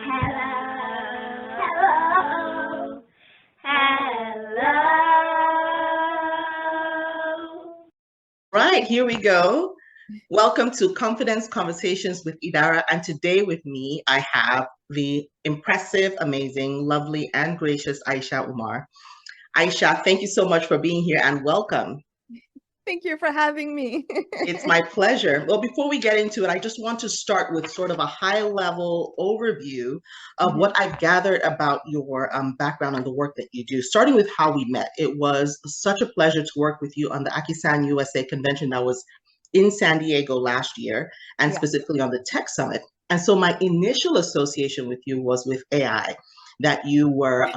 Hello. Right, here we go. Welcome to Confidence Conversations with Idara. And today with me, I have the impressive, amazing, lovely, and gracious Aisha Umar. Aisha, thank you so much for being here and welcome. Thank you for having me. It's my pleasure. Well, before we get into it, I just want to start with sort of a high-level overview of what I've gathered about your background and the work that you do, starting with how we met. It was such a pleasure to work with you on the Akisan USA convention that was in San Diego last year, and specifically on the Tech Summit. And so my initial association with you was with AI, that you were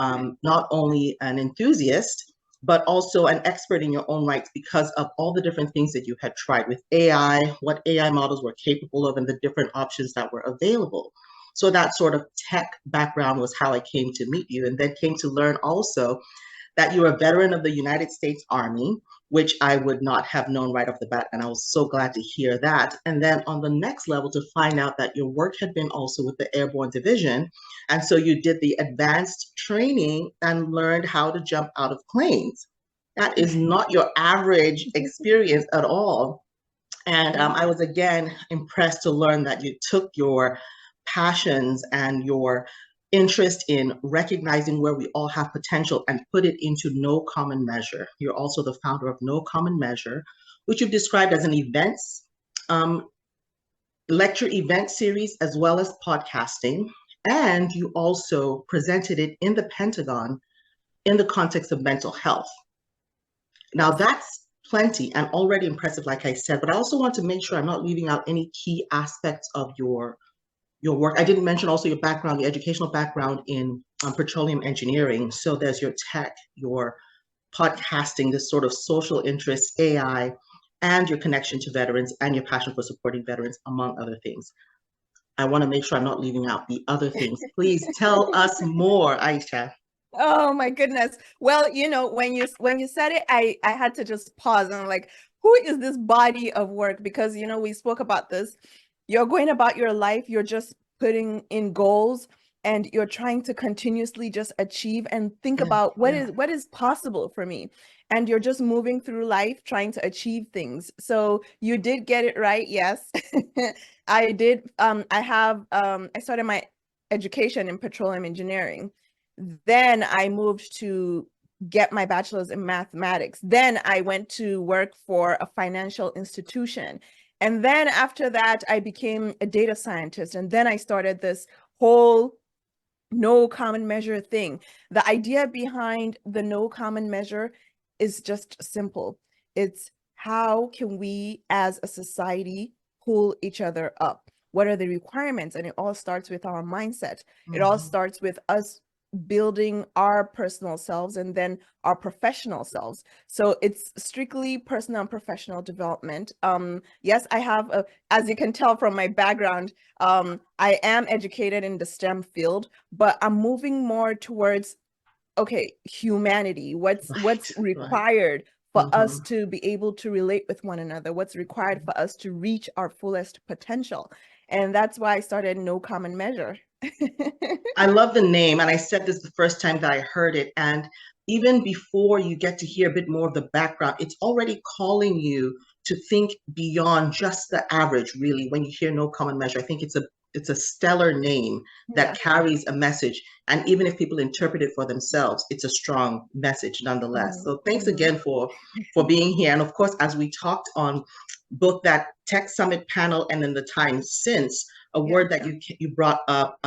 not only an enthusiast, but also an expert in your own rights because of all the different things that you had tried with AI, what AI models were capable of, and the different options that were available. So that sort of tech background was how I came to meet you, and then came to learn also that you're a veteran of the United States Army, which I would not have known right off the bat. And I was so glad to hear that. And then on the next level, to find out that your work had been also with the Airborne Division. And so you did the advanced training and learned how to jump out of planes. That is not your average experience at all. And I was again impressed to learn that you took your passions and your interest in recognizing where we all have potential and put it into No Common Measure. You're also the founder of No Common Measure, which you've described as an events, lecture event series, as well as podcasting. And you also presented it in the Pentagon in the context of mental health. Now that's plenty and already impressive, like I said, but I also want to make sure I'm not leaving out any key aspects of your work. I didn't mention also your background, the educational background in petroleum engineering. So there's your tech, your podcasting, this sort of social interest, AI, and your connection to veterans and your passion for supporting veterans, among other things. I want to make sure I'm not leaving out the other things. Please tell us more, Aisha. Oh my goodness. Well, when you said it, I had to just pause and I'm like, who is this body of work? Because we spoke about this. You're going about your life, you're just putting in goals and you're trying to continuously just achieve and think about what is possible for me. And you're just moving through life trying to achieve things. So you did get it right. Yes. I did. I started my education in petroleum engineering. Then I moved to get my bachelor's in mathematics. Then I went to work for a financial institution. And then after that, I became a data scientist. And then I started this whole No Common Measure thing. The idea behind the No Common Measure is just simple. It's how can we as a society pull each other up? What are the requirements? And it all starts with our mindset. It all starts with us building our personal selves and then our professional selves. So it's strictly personal and professional development. Yes, I have, as you can tell from my background, I am educated in the STEM field, but I'm moving more towards, okay, humanity. What's required for us to be able to relate with one another? What's required for us to reach our fullest potential? And that's why I started No Common Measure. I love the name, and I said this the first time that I heard it. And even before you get to hear a bit more of the background, it's already calling you to think beyond just the average, really. When you hear No Common Measure, I think it's a stellar name that carries a message. And even if people interpret it for themselves, it's a strong message nonetheless. So thanks again for being here. And of course, as we talked on both that Tech Summit panel and in the time since, a word that you brought up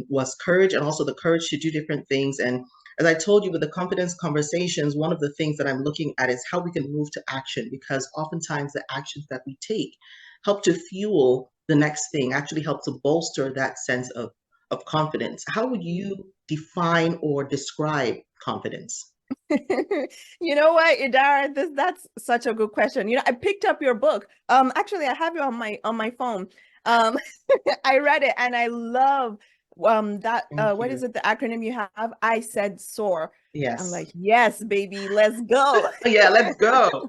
was courage, and also the courage to do different things. And as I told you with the confidence conversations, one of the things that I'm looking at is how we can move to action, because oftentimes the actions that we take help to fuel the next thing, actually help to bolster that sense of confidence. How would you define or describe confidence? You know what, Idara, that's such a good question. I picked up your book. Actually, I have it on my phone. I read it and I love that what is it, the acronym you have? I said SOAR. Yes. I'm like, yes, baby, let's go. Yeah, let's go.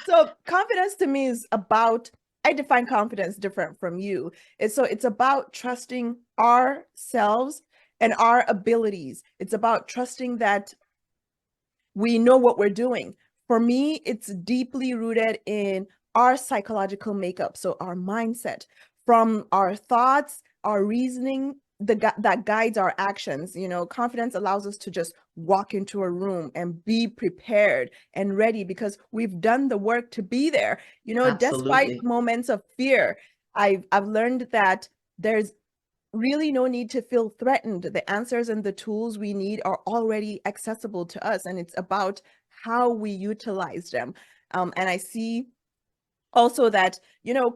So confidence to me is about I define confidence different from you. It's about trusting ourselves and our abilities. It's about trusting that we know what we're doing. For me, it's deeply rooted in our psychological makeup, so our mindset, from our thoughts, our reasoning, that guides our actions. Confidence allows us to just walk into a room and be prepared and ready because we've done the work to be there. Despite Absolutely. moments of fear, I've learned that there's really no need to feel threatened. The answers and the tools we need are already accessible to us, and it's about how we utilize them. And I see also that,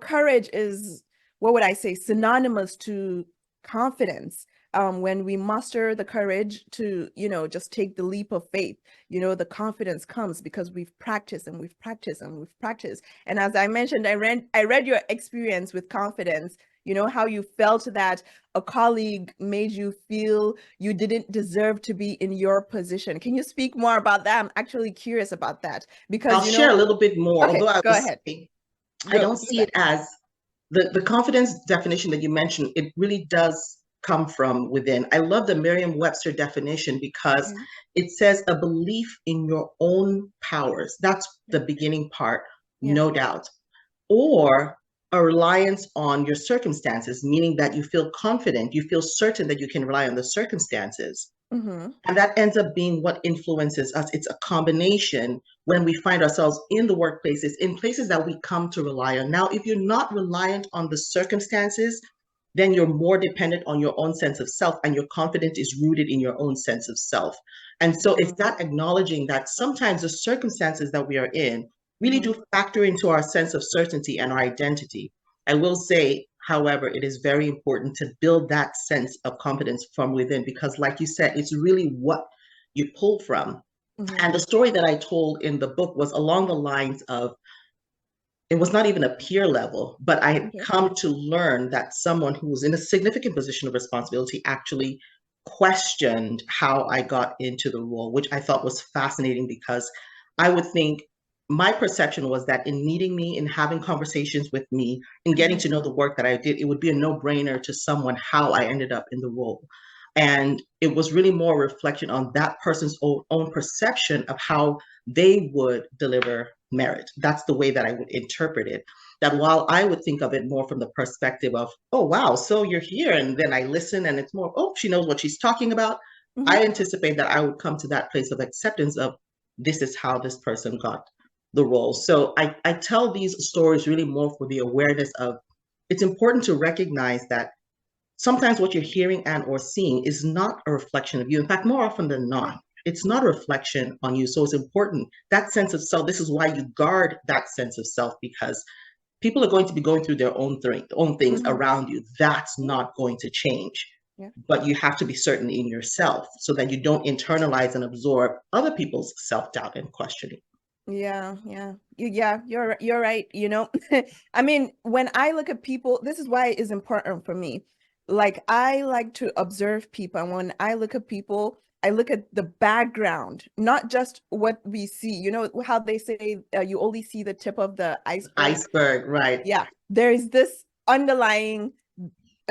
courage is, what would I say, synonymous to confidence. When we muster the courage to, just take the leap of faith, the confidence comes because we've practiced and we've practiced and we've practiced. And as I mentioned, I read your experience with confidence, how you felt that a colleague made you feel you didn't deserve to be in your position. Can you speak more about that? I'm actually curious about that I'll because, share a little bit more, although okay, I go will ahead. say I Go don't do see that. it as the confidence definition that you mentioned, it really does come from within. I love the Merriam-Webster definition because Okay. it says a belief in your own powers. That's Yeah. the beginning part, Yeah. no doubt. Or a reliance on your circumstances, meaning that you feel confident, you feel certain that you can rely on the circumstances. Mm-hmm. And that ends up being what influences us. It's a combination when we find ourselves in the workplaces, in places that we come to rely on. Now, if you're not reliant on the circumstances, then you're more dependent on your own sense of self, and your confidence is rooted in your own sense of self. And so it's that acknowledging that sometimes the circumstances that we are in really Mm-hmm. do factor into our sense of certainty and our identity. I will say, however, it is very important to build that sense of confidence from within because, like you said, it's really what you pull from. Mm-hmm. And the story that I told in the book was along the lines of it was not even a peer level, but I had Okay. come to learn that someone who was in a significant position of responsibility actually questioned how I got into the role, which I thought was fascinating because I would think my perception was that in meeting me, in having conversations with me, in getting Mm-hmm. to know the work that I did, it would be a no-brainer to someone how I ended up in the role. And it was really more a reflection on that person's own perception of how they would deliver merit. That's the way that I would interpret it. That while I would think of it more from the perspective of, oh, wow, so you're here. And then I listen and it's more, oh, she knows what she's talking about. Mm-hmm. I anticipate that I would come to that place of acceptance of this is how this person got the role. So I tell these stories really more for the awareness of it's important to recognize that sometimes what you're hearing and or seeing is not a reflection of you. In fact, more often than not, it's not a reflection on you. So it's important that sense of self. This is why you guard that sense of self because people are going to be going through their own things Mm-hmm. around you. That's Yeah. not going to change. Yeah. But you have to be certain in yourself so that you don't internalize and absorb other people's self-doubt and questioning. Yeah, yeah. Yeah, you're right, I mean, when I look at people, this is why it is important for me. Like I like to observe people, and when I look at people, I look at the background, not just what we see. You know how they say you only see the tip of the iceberg? Iceberg, right? Yeah, there is this underlying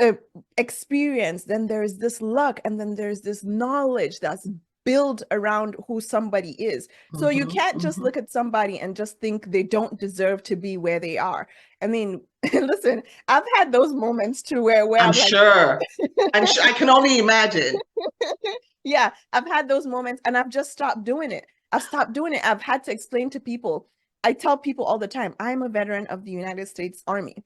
uh, experience, then there's this luck, and then there's this knowledge that's built around who somebody is. So you Mm-hmm, can't just mm-hmm. look at somebody and just think they don't deserve to be where they are. I mean, listen, I've had those moments too where I'm I'm like, sure. I'm sure. I can only imagine. yeah, I've had those moments and I've just stopped doing it. I've stopped doing it. I've had to explain to people. I tell people all the time, I'm a veteran of the United States Army,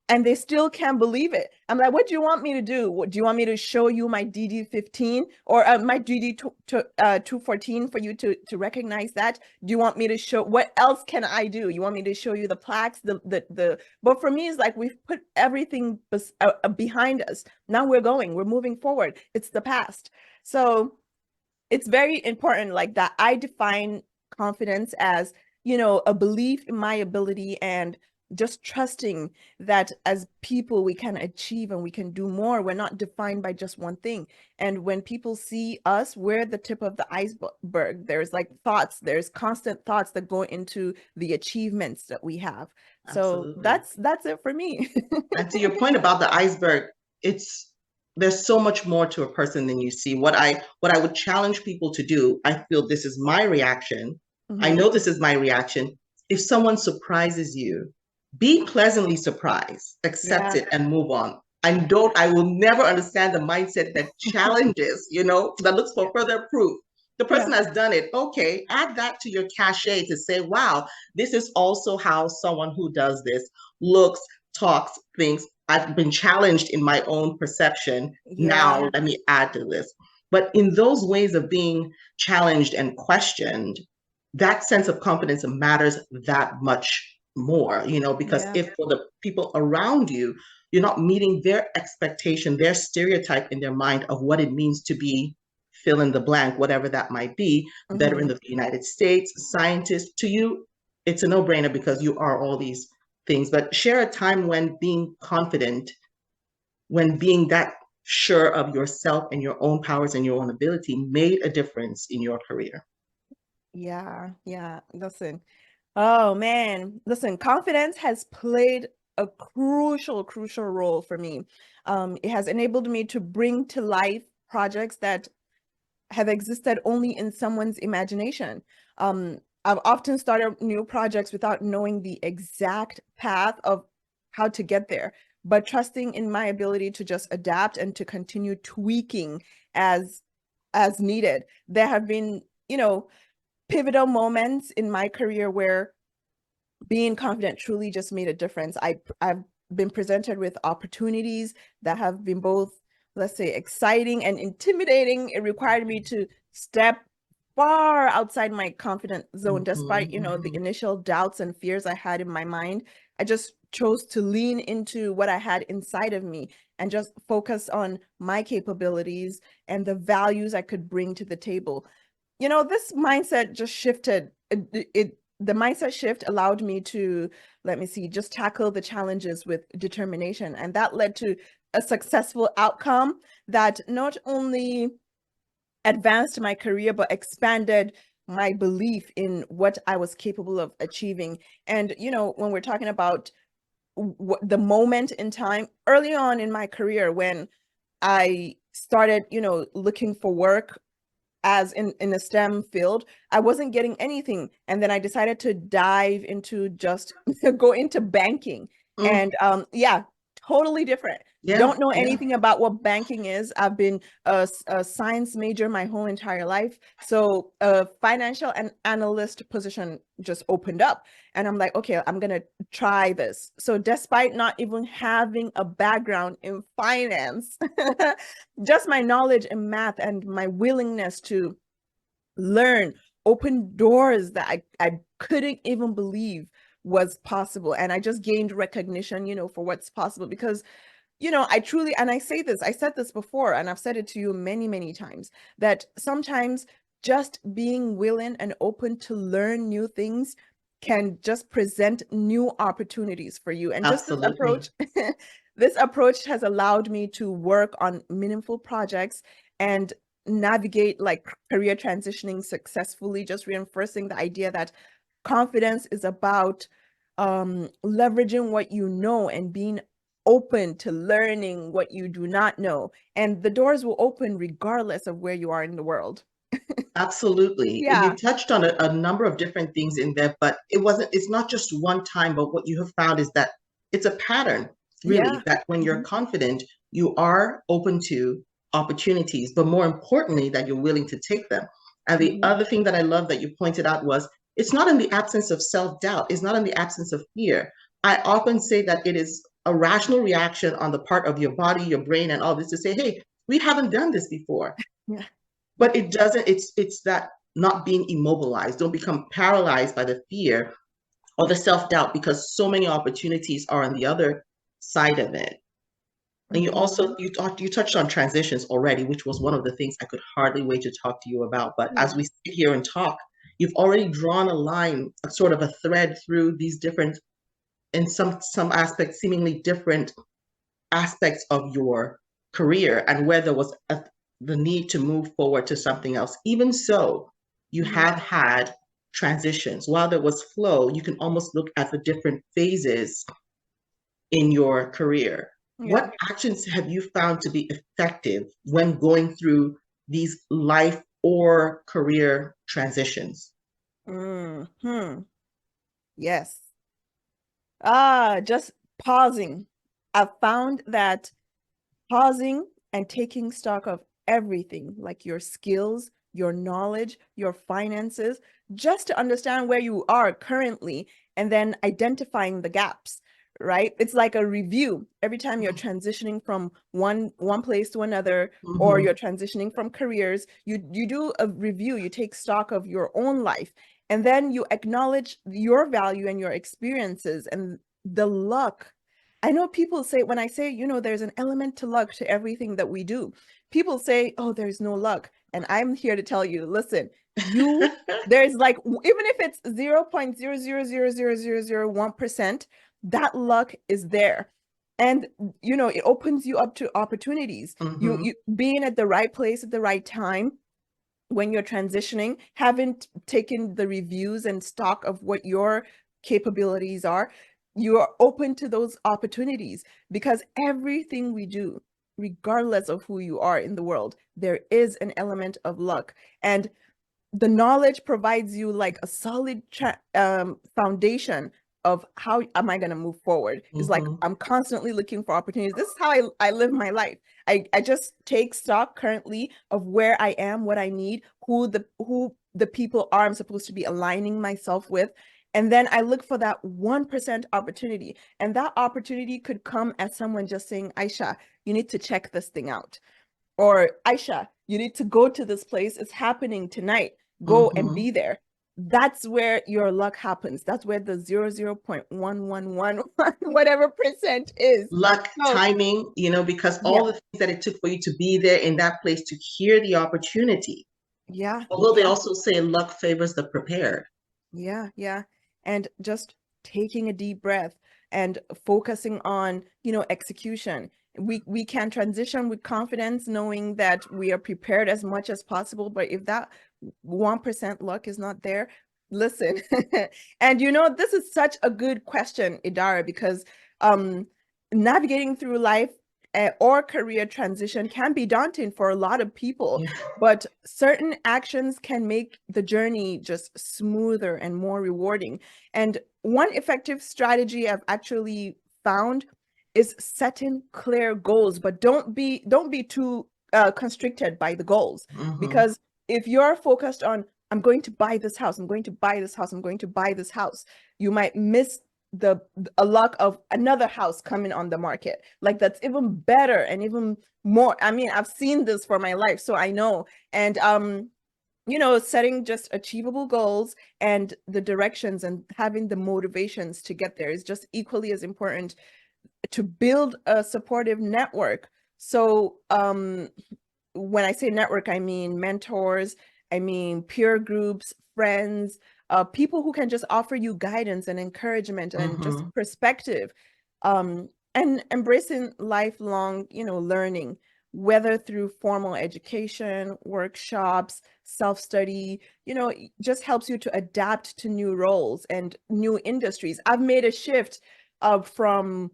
and they still can't believe it. I'm like, what do you want me to do? What, do you want me to show you my DD-15 or my DD-214 for you to recognize that? Do you want me to show, what else can I do? You want me to show you the plaques, but for me, it's like we've put everything behind us. Now we're moving forward. It's the past. So it's very important like that. I define confidence as, a belief in my ability and just trusting that as people we can achieve and we can do more. We're not defined by just one thing. And when people see us, we're the tip of the iceberg. There's like thoughts, there's constant thoughts that go into the achievements that we have. So Absolutely. that's it for me. And to your point about the iceberg, it's there's so much more to a person than you see. What I would challenge people to do, I feel this is my reaction. I Mhm. know this is my reaction. If someone surprises you, be pleasantly surprised, accept Yeah. it, and move on. I will never understand the mindset that challenges, that looks Yeah. for further proof. The person Yeah. has done it. Okay, add that to your cachet to say, wow, this is also how someone who does this looks, talks, thinks. I've been challenged in my own perception. Now Yeah. let me add to this. But in those ways of being challenged and questioned, that sense of confidence matters that much more, because Yeah. if for the people around you, you're not meeting their expectation, their stereotype in their mind of what it means to be fill in the blank, whatever that might be, veteran Mhm. of the United States, scientist, to you, it's a no-brainer because you are all these things. But share a time when being confident, when being that sure of yourself and your own powers and your own ability made a difference in your career. Yeah. Yeah. Listen. Oh man, listen, confidence has played a crucial role for me. It has enabled me to bring to life projects that have existed only in someone's imagination. I've often started new projects without knowing the exact path of how to get there, but trusting in my ability to just adapt and to continue tweaking as as needed. There have been, pivotal moments in my career where being confident truly just made a difference. I've been presented with opportunities that have been both, let's say, exciting and intimidating. It required me to step far outside my confident zone, despite, the Mhm. initial doubts and fears I had in my mind. I just chose to lean into what I had inside of me and just focus on my capabilities and the values I could bring to the table. This mindset just shifted. The mindset shift allowed me to, let me see, just tackle the challenges with determination. And that led to a successful outcome that not only advanced my career, but expanded my belief in what I was capable of achieving. And, when we're talking about the moment in time early on in my career when I started, looking for work as in a STEM field, I wasn't getting anything. And then I decided to dive into just go into banking. Mm, And yeah, totally different. yeah, Don't know yeah. anything about what banking is. I've been a science major my whole entire life. So a financial and analyst position just opened up. And I'm like, okay, I'm gonna try this. So despite not even having a background in finance, just my knowledge in math and my willingness to learn opened doors that I couldn't even believe was possible. And I just gained recognition, for what's possible because, I truly, and I say this, I said this before, and I've said it to you many, many times, that sometimes just being willing and open to learn new things can just present new opportunities for you. And just this Absolutely. approach, this approach has allowed me to work on meaningful projects and navigate like career transitioning successfully, just reinforcing the idea that confidence is about leveraging what you know and being open to learning what you do not know. And the doors will open regardless of where you are in the world. Absolutely. You Yeah. touched on a number of different things in there, but it's not just one time, but what you have found is that it's a pattern, really, Yeah. that when you're Mhm. confident, you are open to opportunities, but more importantly, that you're willing to take them. And the Mhm. other thing that I love that you pointed out was it's not in the absence of self-doubt, it's not in the absence of fear. I often say that it is a rational reaction on the part of your body, your brain, and all this to say, hey, we haven't done this before. Yeah. But it doesn't, it's that not being immobilized. Don't become paralyzed by the fear or the self-doubt because so many opportunities are on the other side of it. And you Mhm. also you touched on transitions already, which was one of the things I could hardly wait to talk to you about. But Yeah. as we sit here and talk, you've already drawn a line, a sort of a thread through these different in some aspects, seemingly different aspects of your career and where there was the need to move forward to something else. Even so, you have had transitions. While there was flow, you can almost look at the different phases in your career. Yeah. What actions have you found to be effective when going through these life or career transitions? Hmm. Yes. Just pausing. I've found that pausing and taking stock of everything, like your skills, your knowledge, your finances, just to understand where you are currently and then identifying the gaps, right? It's like a review every time you're transitioning from one place to another, or Mm-hmm. you're transitioning from careers. You do a review, you take stock of your own life, and then you acknowledge your value and your experiences and the luck. I know people say, when I say, there's an element to luck to everything that we do, people say, oh, there's no luck. And I'm here to tell you, listen, there's like, even if it's 0.0000001%, that luck is there. And, it opens you up to opportunities. Mm-hmm. You being at the right place at the right time when you're transitioning, haven't taken the reviews and stock of what your capabilities are, you are open to those opportunities, because everything we do, regardless of who you are in the world, there is an element of luck. And the knowledge provides you like a solid foundation of how am I going to move forward. It's like Mm-hmm. I'm constantly looking for opportunities. This is how I live my life. I just take stock currently of where I am, what I need, who the people are I'm supposed to be aligning myself with. And then I look for that 1% opportunity. And that opportunity could come as someone just saying, Aisha, you need to check this thing out. Or Aisha, you need to go to this place. It's happening tonight. Go and Mm-hmm. be there. That's where your luck happens. That's where the 0.111 whatever percent is. Luck, So timing, because all yeah, the things that it took for you to be there in that place to hear the opportunity. yeah, Although they yeah. also say luck favors the prepared. Yeah, yeah. And just taking a deep breath and focusing on, execution. We can transition with confidence, knowing that we are prepared as much as possible. But if that 1% luck is not there, listen. And this is such a good question, Idara, because navigating through life or career transition can be daunting for a lot of people. Yeah. But certain actions can make the journey just smoother and more rewarding. And one effective strategy I've actually found is setting clear goals, but don't be too constricted by the goals. Mm-hmm. Because if you're focused on, I'm going to buy this house, I'm going to buy this house, I'm going to buy this house, you might miss the a luck of another house coming on the market, like that's even better and even more. I mean, I've seen this for my life, so I know. And setting just achievable goals and the directions and having the motivations to get there is just equally as important to build a supportive network. So when I say network, I mean mentors, I mean peer groups, friends, people who can just offer you guidance and encouragement and just Mm-hmm. perspective, and embracing lifelong, learning, whether through formal education, workshops, self-study, just helps you to adapt to new roles and new industries. I've made a shift from,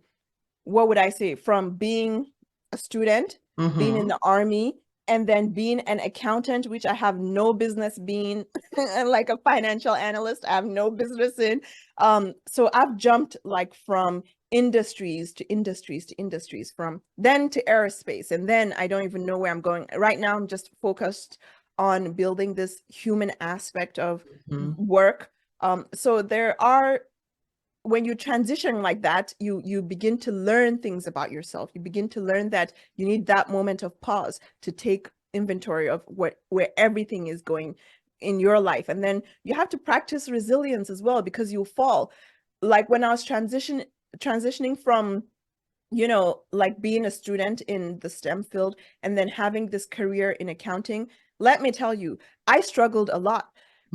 what would I say, from being a student, being in Mm-hmm. the army, and then being an accountant, which I have no business being, and like a financial analyst, I have no business in. So I've jumped like from industries to industries to industries, from then to aerospace, and then I don't even know where I'm going. Right now, I'm just focused on building this human aspect of Mm-hmm. work. So there are, when you transition like that, you begin to learn things about yourself. You begin to learn that you need that moment of pause to take inventory of where everything is going in your life. And then you have to practice resilience as well, because you fall. Like when I was transitioning from, like being a student in the STEM field and then having this career in accounting, let me tell you, I struggled a lot,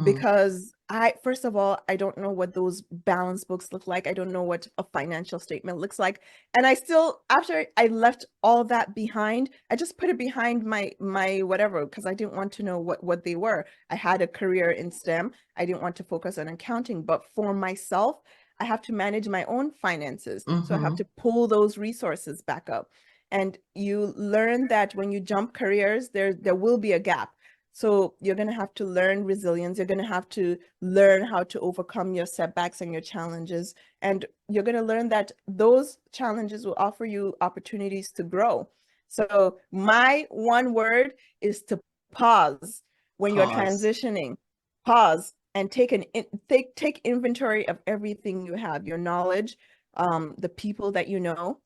because First of all, I don't know what those balance books look like. I don't know what a financial statement looks like. And I still, after I left all that behind, I just put it behind my whatever, because I didn't want to know what they were. I had a career in STEM. I didn't want to focus on accounting, but for myself, I have to manage my own finances. So I have to pull those resources back up. And you learn that when you jump careers, there will be a gap. So you're going to have to learn resilience. You're going to have to learn how to overcome your setbacks and your challenges. And you're going to learn that those challenges will offer you opportunities to grow. So my one word is to pause when you're Pause. transitioning. Pause and take inventory of everything you have, your knowledge, the people that you know,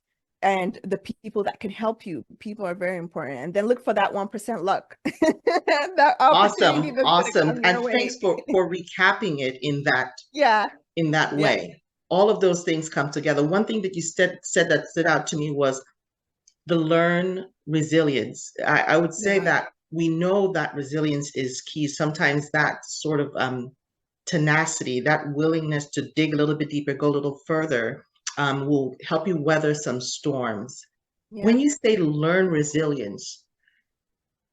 and the people that can help you. People are very important. And then look for that 1% luck. That opportunity Awesome. that's going to Awesome. come And your way. thanks for recapping it Yeah. in that Yeah. way. All of those things come together. One thing that you said that stood out to me was the learn resilience. I would say Yeah. that we know that resilience is key. Sometimes that sort of tenacity, that willingness to dig a little bit deeper, go a little further, will help you weather some storms. Yeah. When you say learn resilience,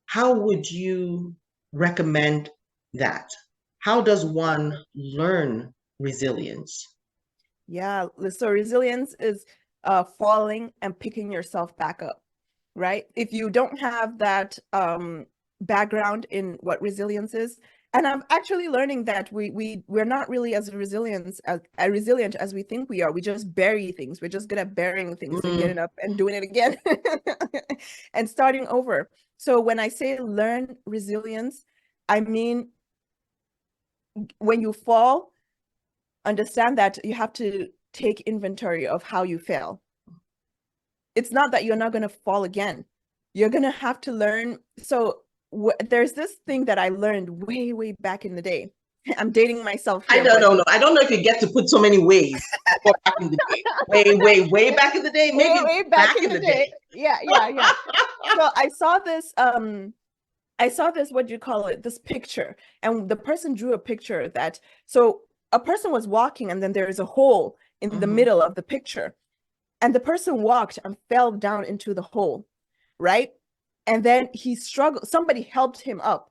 how would you recommend that? How does one learn resilience? Yeah. So resilience is falling and picking yourself back up, right? If you don't have that background in what resilience is, and I'm actually learning that we're not really as resilient as we think we are. We just bury things. We're just good at burying things and Mm, getting up and doing it again and starting over. So when I say learn resilience, I mean when you fall, understand that you have to take inventory of how you fail. It's not that you're not going to fall again. You're going to have to learn. So there's this thing that I learned way back in the day. I'm dating myself I here, don't but know. I don't know if you get to put so many ways back in the day. Way back in the day. Maybe way back back in in the the day. day. Yeah. So I saw this, what do you call it? This picture. And the person drew a picture that, so a person was walking and then there is a hole in the Mhm. middle of the picture. And the person walked and fell down into the hole, right? And then he struggled. Somebody helped him up.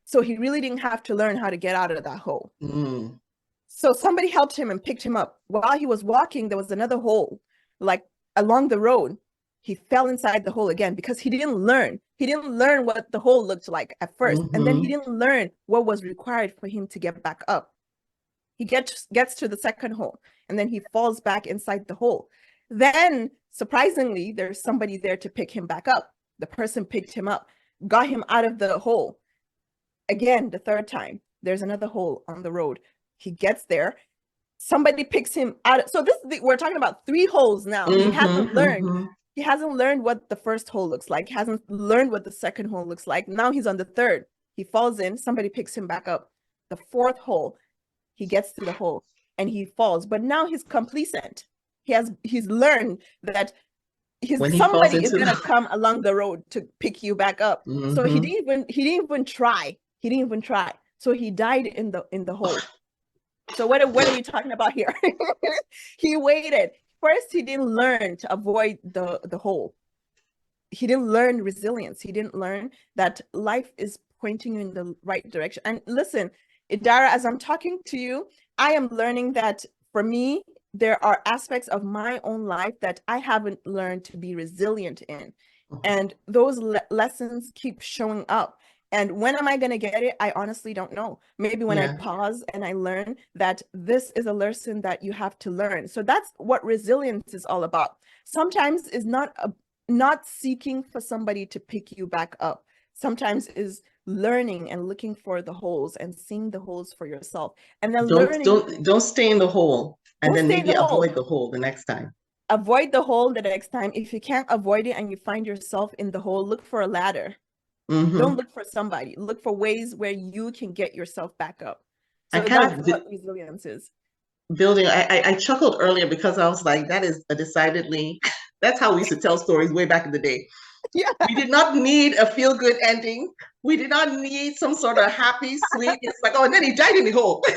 So he really didn't have to learn how to get out of that hole. Mm. So somebody helped him and picked him up. While he was walking, there was another hole, like along the road. He fell inside the hole again because he didn't learn. He didn't learn what the hole looked like at first. And then he Mhm. didn't learn what was required for him to get back up. He gets to the second hole and then he falls back inside the hole. Then, surprisingly, there's somebody there to pick him back up. The person picked him up, got him out of the hole. Again, the third time, there's another hole on the road. He gets there. Somebody picks him out. So we're talking about 3 holes now. He Mhm. hasn't learned. Mhm. He hasn't learned what the first hole looks like. He hasn't learned what the second hole looks like. Now he's on the third. He falls in. Somebody picks him back up. The fourth hole, he gets to the hole and he falls, but now he's complacent. He's learned that When he falls somebody is into gonna the come along the road to pick you back up. So he Mhm. didn't even try. He didn't even try. So he died in the hole. So what are we talking about here? He waited. First, he didn't learn to avoid the hole. He didn't learn resilience. He didn't learn that life is pointing you in the right direction. And listen, Idara, as I'm talking to you, I am learning that for me, there are aspects of my own life that I haven't learned to be resilient in. And those lessons keep showing up. And when am I going to get it? I honestly don't know. Maybe when I Yeah. pause and I learn that this is a lesson that you have to learn. So that's what resilience is all about. Sometimes is not seeking for somebody to pick you back up. Sometimes is learning and looking for the holes and seeing the holes for yourself. And then learning, Don't stay in the hole and don't then stay in maybe the hole. avoid the hole the next time. Avoid the hole the next time. If you can't avoid it and you find yourself in the hole, look for a ladder. Don't Hmm. look for somebody. Look for ways where you can get yourself back up. I So kind that's of what resilience is. building. I chuckled earlier because I was like, that is a decidedly. That's how we used to tell stories way back in the day. Yeah, We did not need a feel-good ending. We did not need some sort of happy, sweet. It's like, oh, and then he died in the hole. yeah,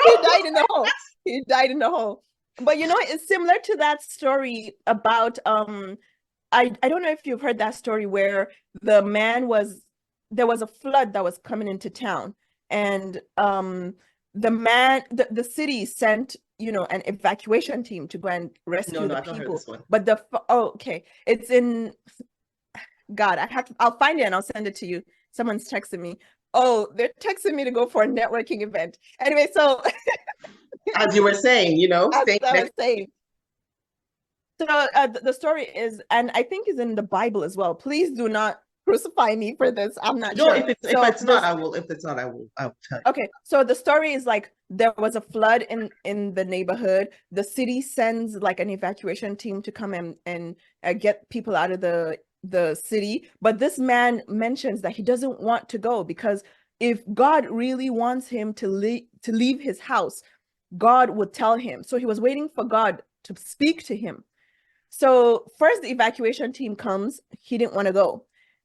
he died in the hole. He died in the hole. But you know, it's similar to that story about I don't know if you've heard that story where there was a flood that was coming into town, and the city sent, you know, an evacuation team to go and No, rescue no, the I've not heard people. this one. But okay, it's in God. I'll find it and I'll send it to you. Someone's texting me. Oh, they're texting me to go for a networking event. Anyway, so As you were saying, as staying I was connected. saying, so the story is, and I think is in the Bible as well. Please do not crucify me for this. I'm not No, sure. if it's not, I will. If it's not, I will tell you. Okay, so the story is like there was a flood in the neighborhood. The city sends like an evacuation team to come and get people out of the city. But this man mentions that he doesn't want to go because if God really wants him to leave his house, God would tell him. So he was waiting for God to speak to him. So first the evacuation team comes, he didn't want to go.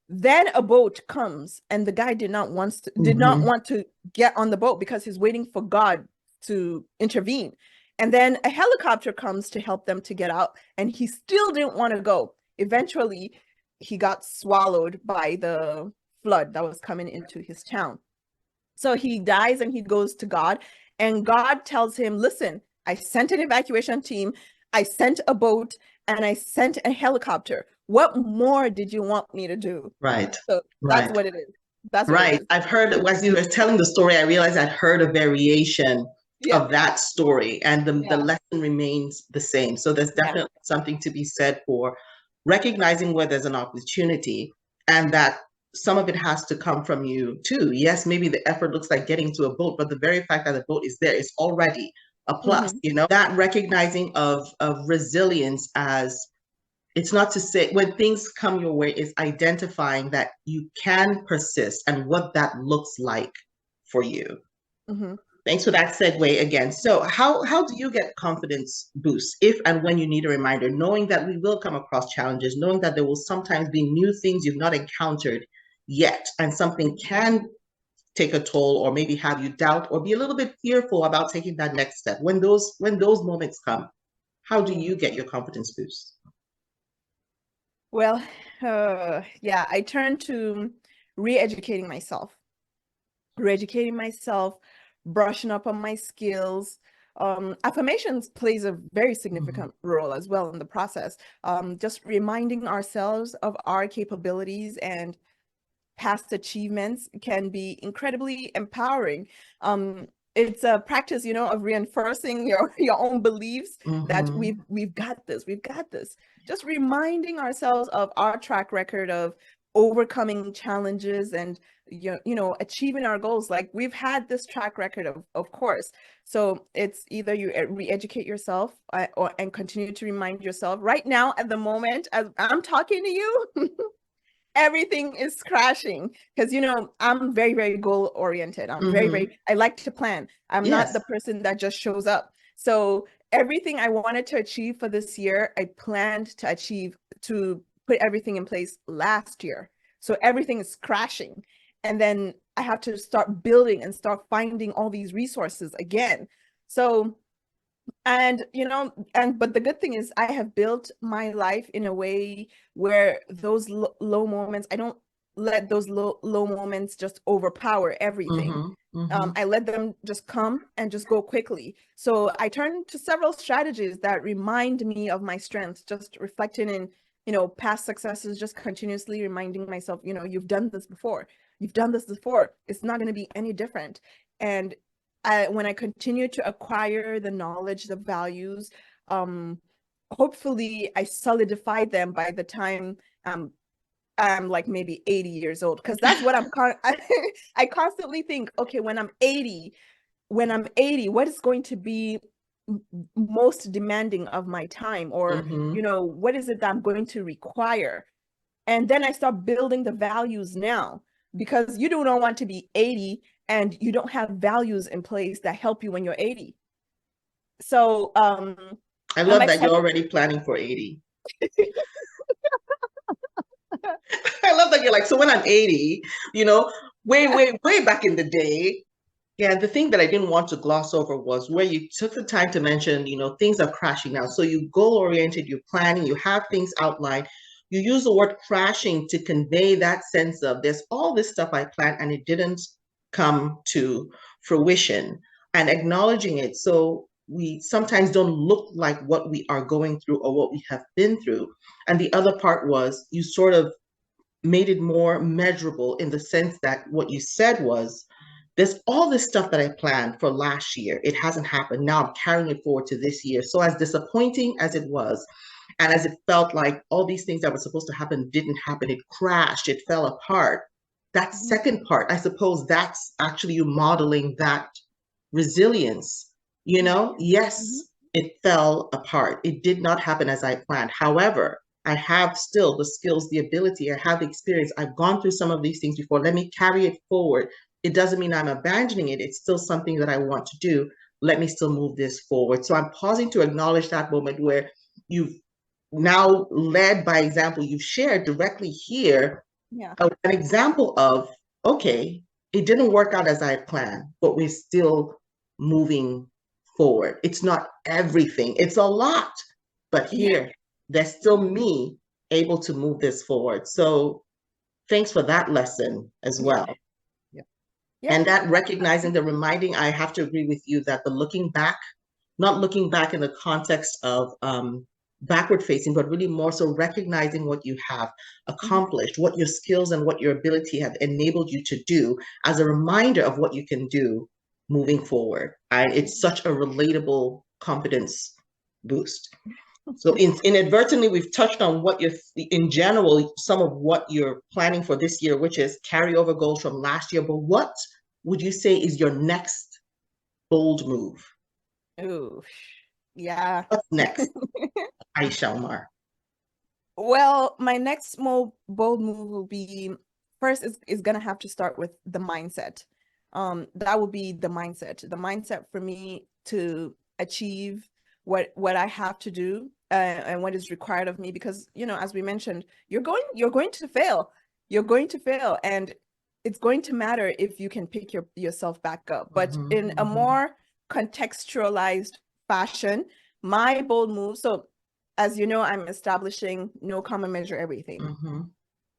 Then a boat comes and the guy did not want to get on the boat because he's waiting for God to intervene. And then a helicopter comes to help them to get out and he still didn't want to go. Eventually he got swallowed by the flood that was coming into his town. So he dies and he goes to God and God tells him, listen, I sent an evacuation team, I sent a boat, and I sent a helicopter. What more did you want me to do? Right, So that's right, what it is. That's what it right. is. I've heard, as you were telling the story, I realized I'd heard a variation Yeah. of that story, and the Yeah. lesson remains the same. So there's Yeah. definitely something to be said for recognizing where there's an opportunity and that some of it has to come from you too. Yes, maybe the effort looks like getting to a boat, but the very fact that the boat is there is already a plus. That recognizing of resilience as it's not to say when things come your way, is identifying that you can persist and what that looks like for you. Mm-hmm. Thanks for that segue again. So how do you get confidence boosts if and when you need a reminder, knowing that we will come across challenges, knowing that there will sometimes be new things you've not encountered yet, and something can take a toll or maybe have you doubt or be a little bit fearful about taking that next step. When those moments come, how do you get your confidence boost? Well, yeah, I turn to re-educating myself, brushing up on my skills. Affirmations plays a very significant role as well in the process. Just reminding ourselves of our capabilities and past achievements can be incredibly empowering. It's a practice, you know, of reinforcing your own beliefs that we've got this, we've got this. Just reminding ourselves of our track record of overcoming challenges and you know achieving our goals. Like we've had this track record of course. So it's either you re-educate yourself and continue to remind yourself. Right now at the moment as I'm talking to you, everything is crashing because you know I'm very very goal oriented. I'm very I like to plan. I'm not Yes. the person that just shows up. So everything I wanted to achieve for this year I planned to achieve, to put everything in place last year. So everything is crashing and then I have to start building and start finding all these resources again. So and you know but the good thing is I have built my life in a way where those low moments, I don't let those low moments just overpower everything. I let them just come and just go quickly. So I turn to several strategies that remind me of my strengths, just reflecting in, you know, past successes, just continuously reminding myself, you know, you've done this before. You've done this before. It's not going to be any different. And when I continue to acquire the knowledge, the values, hopefully I solidify them by the time I'm like maybe 80 years old. Because that's what I constantly think, okay, when I'm 80, what is going to be most demanding of my time? Or, you know, what is it that I'm going to require? And then I start building the values now, because you do not want to be 80 and you don't have values in place that help you when you're 80. So I I'm love that you're excited. already planning for 80. I love that you're like, so when I'm 80, you know, way back in the day. Yeah, the thing that I didn't want to gloss over was where you took the time to mention, things are crashing now. So you goal oriented, you're planning, you have things outlined. You use the word crashing to convey that sense of there's all this stuff I planned and it didn't come to fruition, and acknowledging it. So we sometimes don't look like what we are going through or what we have been through. And the other part was you sort of made it more measurable in the sense that what you said was, there's all this stuff that I planned for last year. It hasn't happened. Now I'm carrying it forward to this year. So as disappointing as it was, and as it felt like all these things that were supposed to happen didn't happen, it crashed, it fell apart. That Mhm. second part, I suppose that's actually you modeling that resilience. Yes, Mhm. it fell apart. It did not happen as I planned. However, I have still the skills, the ability, I have the experience. I've gone through some of these things before. Let me carry it forward. It doesn't mean I'm abandoning it. It's still something that I want to do. Let me still move this forward. So I'm pausing to acknowledge that moment where you've now led by example. You've shared directly here Yeah. an example of, okay, it didn't work out as I had planned, but we're still moving forward. It's not everything, it's a lot, but Yeah. here, there's still me able to move this forward. So thanks for that lesson as Yeah. well. Yeah. Yeah. And that recognizing the reminding, I have to agree with you that the looking back, not looking back in the context of backward facing, but really more so recognizing what you have Mhm. accomplished, what your skills and what your ability have enabled you to do as a reminder of what you can do moving forward. It's such a relatable confidence boost. So inadvertently, we've touched on what you're, in general, some of what you're planning for this year, which is carryover goals from last year. But what would you say is your next bold move? Ooh, yeah. What's next, Aisha Umar? Well, my next bold move will be first is gonna have to start with the mindset. That will be the mindset. The mindset for me to achieve what I have to do and what is required of me, because as we mentioned, you're going to fail. You're going to fail, and it's going to matter if you can pick yourself back up. But Mm-hmm, in a mm-hmm, more contextualized fashion, my bold move. So as you know, I'm establishing no common measure everything. mm-hmm,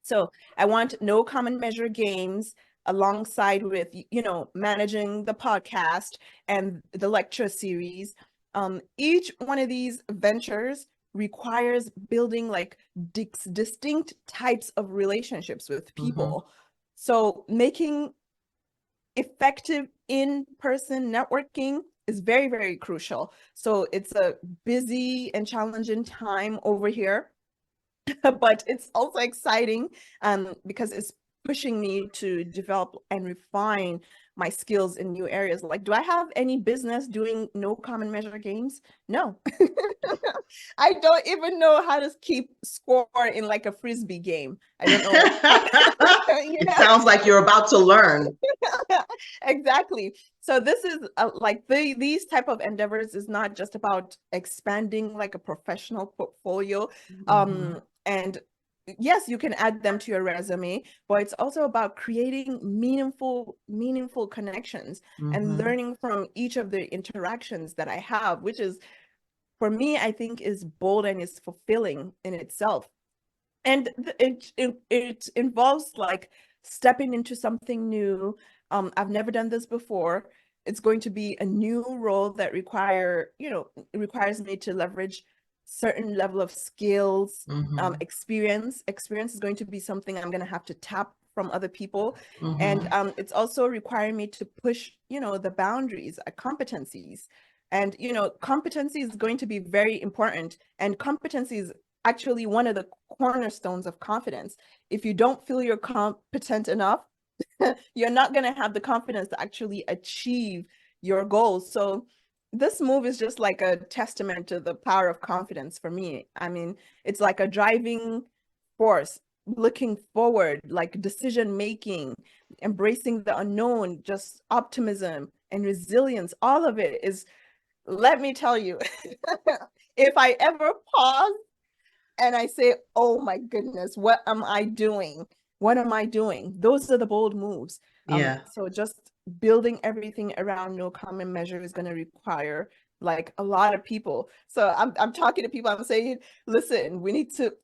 So I want no common measure games alongside with, managing the podcast and the lecture series. Each one of these ventures requires building like distinct types of relationships with mm-hmm, people. So making effective in-person networking is very, very crucial. So it's a busy and challenging time over here, but it's also exciting because it's pushing me to develop and refine my skills in new areas. Like, do I have any business doing no common measure games? No. I don't even know how to keep score in like a frisbee game. I don't know how, you It know? sounds like you're about to learn. Exactly. So this is like these type of endeavors is not just about expanding like a professional portfolio. Mm-hmm, And yes, you can add them to your resume, but it's also about creating meaningful connections and mm-hmm, learning from each of the interactions that I have, which is for me, I think is bold and is fulfilling in itself. And it involves like stepping into something new. I've never done this before. It's going to be a new role that requires me to leverage certain level of skills, mm-hmm, experience is going to be something I'm going to have to tap from other people. And mm-hmm, it's also requiring me to push the boundaries, competencies. And competency is going to be very important, and competency is actually one of the cornerstones of confidence. If you don't feel you're competent enough, you're not going to have the confidence to actually achieve your goals. So this move is just like a testament to the power of confidence for me. I mean, it's like a driving force, looking forward, like decision making, embracing the unknown, just optimism and resilience. All of it is, let me tell you, if I ever pause and I say, oh my goodness, what am I doing? What am I doing? Those are the bold moves. Yeah. So just building everything around no common measure is going to require like a lot of people. So I'm talking to people, I'm saying, listen,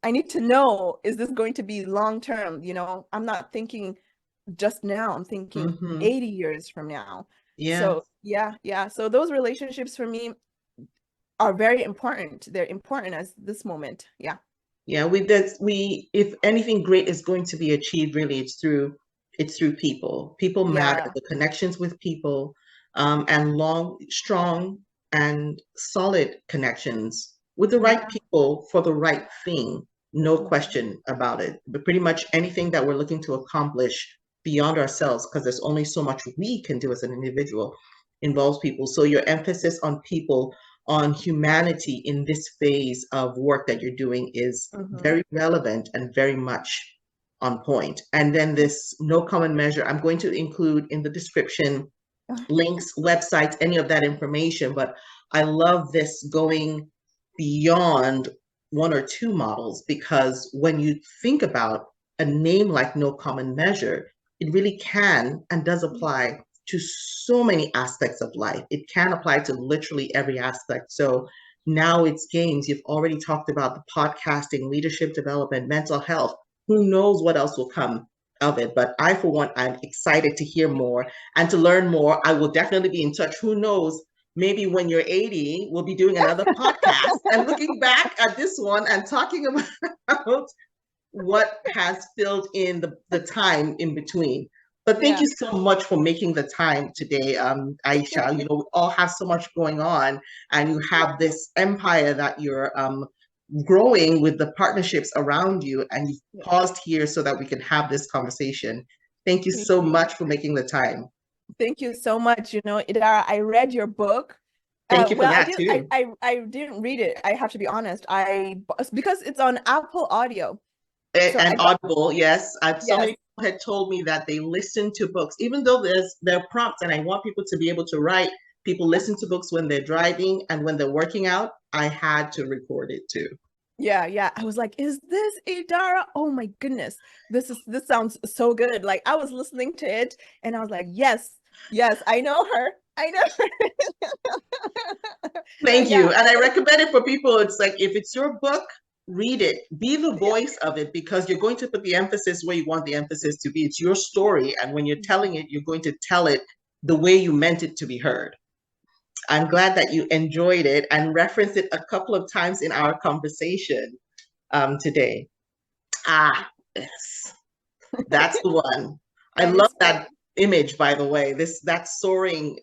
I need to know, is this going to be long term? You know, I'm not thinking just now, I'm thinking Hmm. 80 years from now. Yeah. So yeah. So those relationships for me are very important. They're important as this moment. Yeah. Yeah, if anything great is going to be achieved, really, it's through people. People matter, Yeah. the connections with people, and long, strong, and solid connections with the right Yeah. people for the right thing. No Mhm. question about it. But pretty much anything that we're looking to accomplish beyond ourselves, because there's only so much we can do as an individual, involves people. So your emphasis on people, on humanity in this phase of work that you're doing is Mhm. very relevant and very much on point. And then this no common measure, I'm going to include in the description links, websites, any of that information. But I love this going beyond one or two models, because when you think about a name like No Common Measure, it really can and does apply to so many aspects of life. It can apply to literally every aspect. So now it's games. You've already talked about the podcasting, leadership development, mental health. Who knows what else will come of it? But I, for one, I'm excited to hear more and to learn more. I will definitely be in touch. Who knows? Maybe when you're 80, we'll be doing another podcast and looking back at this one and talking about what has filled in the time in between. But thank Yeah. you so much for making the time today, Aisha. You know, we all have so much going on, and you have this empire that you're growing with the partnerships around you, and you've Yeah. paused here so that we can have this conversation. Thank you Thank so you. much for making the time. Thank you so much. You know, Idara, I read your book. Thank you for Well, I that didn't too. I didn't read it. I have to be honest. Because it's on Apple Audio. So I And got Audible, yes. So yes. many people had told me that they listen to books, even though there are prompts, and I want people to be able to write. People listen to books when they're driving and when they're working out. I had to record it too. Yeah. I was like, is this Idara? Oh my goodness. This sounds so good. Like I was listening to it and I was like, yes, I know her. I know her. So Thank you. yeah, And I recommend it for people. It's like, if it's your book, read it. Be the yeah. voice of it, because you're going to put the emphasis where you want the emphasis to be. It's your story. And when you're telling it, you're going to tell it the way you meant it to be heard. I'm glad that you enjoyed it and referenced it a couple of times in our conversation today. Ah, yes, that's the one. I And love it's that funny. image, by the way. That soaring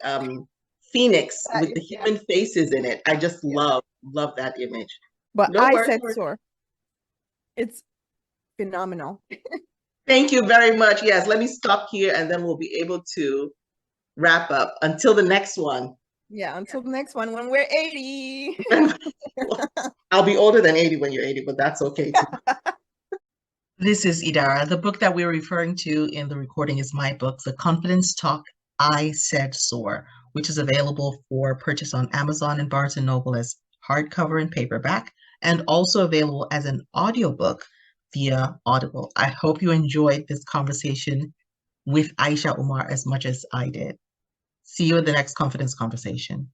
phoenix with the Yeah, human faces in it. I just yeah. love that image. But No I worries. said soar. It's phenomenal. Thank you very much. Yes, let me stop here and then we'll be able to wrap up. Until the next one. Yeah, until the next one when we're 80. I'll be older than 80 when you're 80, but that's okay too. This is Idara. The book that we're referring to in the recording is my book, The Confidence Talk I Said Soar, which is available for purchase on Amazon and Barnes & Noble as hardcover and paperback, and also available as an audiobook via Audible. I hope you enjoyed this conversation with Aisha Umar as much as I did. See you in the next confidence conversation.